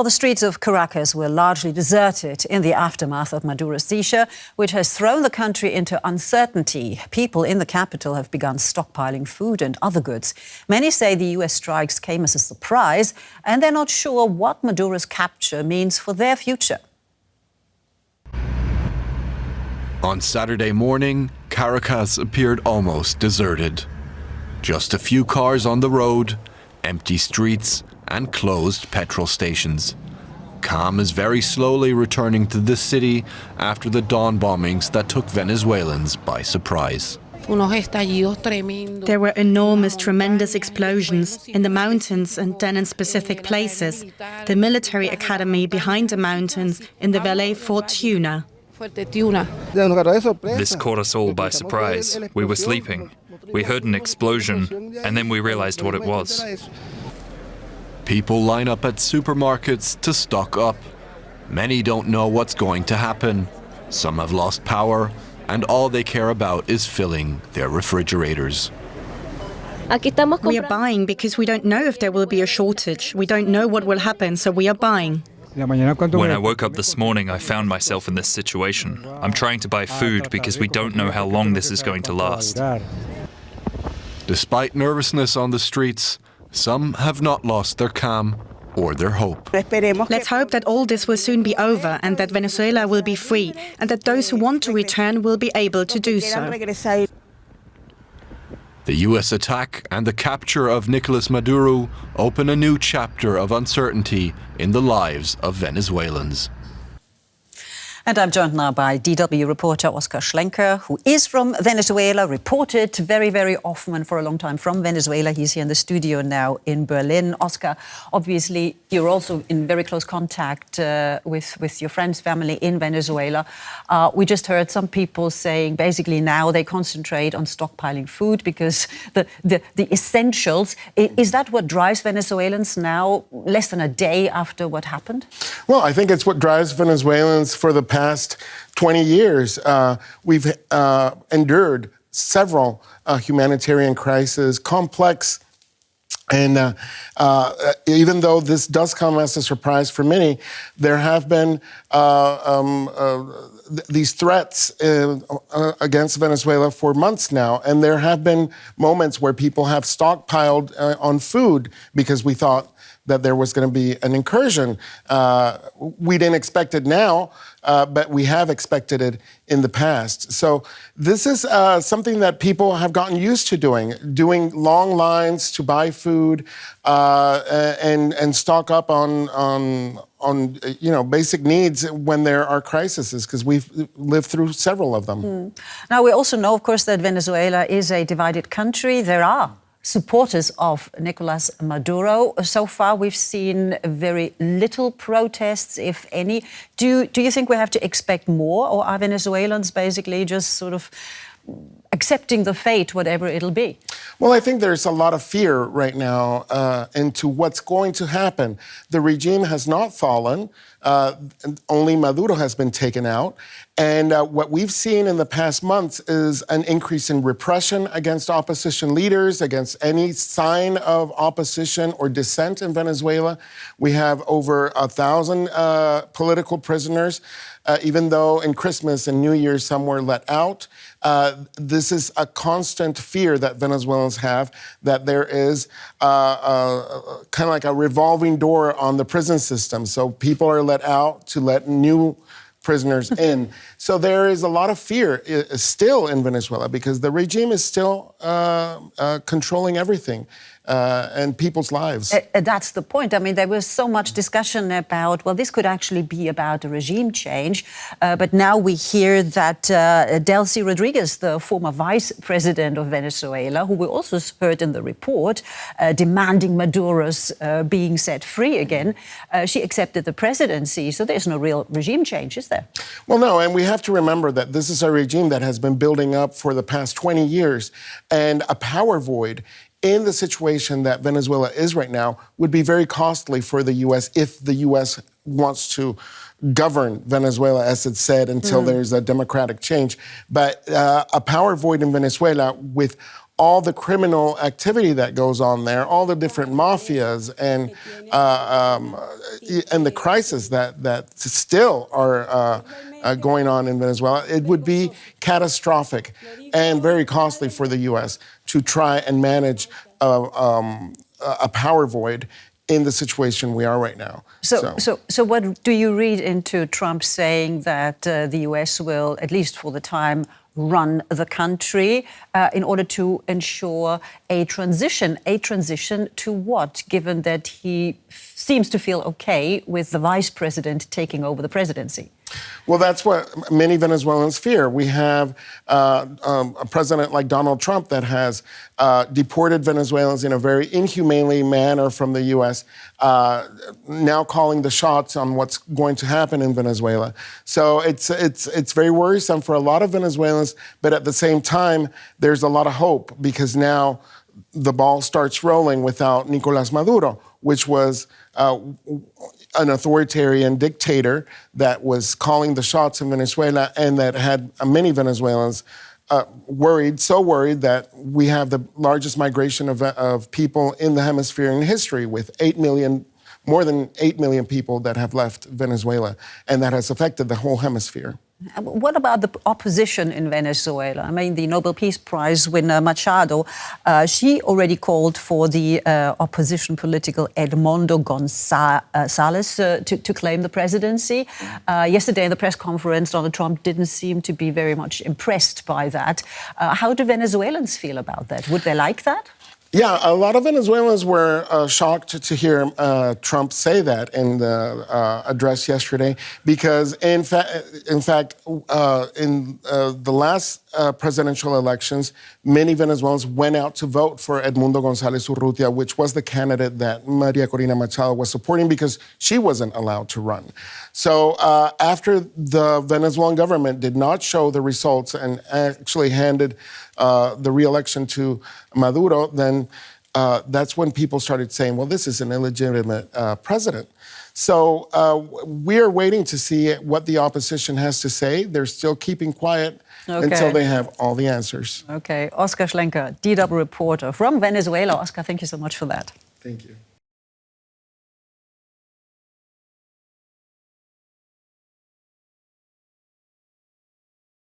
Well, the streets of Caracas were largely deserted in the aftermath of Maduro's seizure, which has thrown the country into uncertainty. People in the capital have begun stockpiling food and other goods. Many say the US strikes came as a surprise, and they're not sure what Maduro's capture means for their future. On Saturday morning, Caracas appeared almost deserted. Just a few cars on the road, empty streets, and closed petrol stations. Calm is very slowly returning to the city after the dawn bombings that took Venezuelans by surprise. There were enormous, tremendous explosions in the mountains and then in specific places. The military academy behind the mountains in the Valley Fortuna. This caught us all by surprise. We were sleeping. We heard an explosion, and then we realized what it was. People line up at supermarkets to stock up. Many don't know what's going to happen. Some have lost power, and all they care about is filling their refrigerators. We are buying because we don't know if there will be a shortage. We don't know what will happen, so we are buying. When I woke up this morning, I found myself in this situation. I'm trying to buy food because we don't know how long this is going to last. Despite nervousness on the streets, some have not lost their calm or their hope. Let's hope that all this will soon be over and that Venezuela will be free and that those who want to return will be able to do so. The US attack and the capture of Nicolas Maduro open a new chapter of uncertainty in the lives of Venezuelans. And I'm joined now by DW reporter Oscare Schlenker, who is from Venezuela, reported very, very often and for a long time from Venezuela. He's here in the studio now in Berlin. Oscar, obviously, you're also in very close contact with your friends' family in Venezuela. We just heard some people saying basically now they concentrate on stockpiling food because the essentials. Is that what drives Venezuelans now, less than a day after what happened? Well, I think it's what drives Venezuelans for the past 20 years. We've endured several humanitarian crises, complex, and even though this does come as a surprise for many, there have been these threats against Venezuela for months now, and there have been moments where people have stockpiled on food because we thought that there was going to be an incursion. We didn't expect it now, but we have expected it in the past. So this is something that people have gotten used to doing long lines to buy food and stock up on basic needs when there are crises, because we've lived through several of them. Now, we also know, of course, that Venezuela is a divided country. There are supporters of Nicolas Maduro. So far, we've seen very little protests, if any. Do you think we have to expect more, or are Venezuelans basically just sort of accepting the fate, whatever it'll be? Well, I think there's a lot of fear right now into what's going to happen. The regime has not fallen. Only Maduro has been taken out. And what we've seen in the past months is an increase in repression against opposition leaders, against any sign of opposition or dissent in Venezuela. We have over 1,000 political prisoners, even though in Christmas and New Year some were let out. This is a constant fear that Venezuelans have, that there is kind of like a revolving door on the prison system. So people are let out to let new prisoners in. So there is a lot of fear still in Venezuela because the regime is still controlling everything and people's lives. That's the point. I mean, there was so much discussion about, well, this could actually be about a regime change. But now we hear that Delcy Rodriguez, the former vice president of Venezuela, who we also heard in the report, demanding Maduro's being set free again, she accepted the presidency. So there's no real regime change, is there? Well, no, and we have to remember that this is a regime that has been building up for the past 20 years, and a power void in the situation that Venezuela is right now would be very costly for the U.S. if the U.S. wants to govern Venezuela, as it said, until there's a democratic change. But a power void in Venezuela with all the criminal activity that goes on there, all the different mafias and the crisis that still are going on in Venezuela, it would be catastrophic and very costly for the U.S. to try and manage a power void in the situation we are right now. So what do you read into Trump saying that the U.S. will, at least for the time, run the country in order to ensure a transition? A transition to what, given that he seems to feel okay with the vice president taking over the presidency? Well, that's what many Venezuelans fear. We have a president like Donald Trump that has deported Venezuelans in a very inhumanely manner from the U.S., now calling the shots on what's going to happen in Venezuela. So it's very worrisome for a lot of Venezuelans, but at the same time, there's a lot of hope because now the ball starts rolling without Nicolás Maduro, which was an authoritarian dictator that was calling the shots in Venezuela and that had many Venezuelans so worried that we have the largest migration of people in the hemisphere in history with more than 8 million people that have left Venezuela, and that has affected the whole hemisphere. What about the opposition in Venezuela? I mean, the Nobel Peace Prize winner Machado, she already called for the opposition political Edmundo González to claim the presidency. Yesterday in the press conference, Donald Trump didn't seem to be very much impressed by that. How do Venezuelans feel about that? Would they like that? Yeah, a lot of Venezuelans were shocked to hear Trump say that in the address yesterday, because in fact, in the last presidential elections, many Venezuelans went out to vote for Edmundo González Urrutia, which was the candidate that Maria Corina Machado was supporting because she wasn't allowed to run. So after the Venezuelan government did not show the results and actually handed the re-election to Maduro, then that's when people started saying, well, this is an illegitimate president. So we are waiting to see what the opposition has to say. They're still keeping quiet until they have all the answers. Okay. Oscare Schlenker, DW reporter from Venezuela. Oscar, thank you so much for that. Thank you.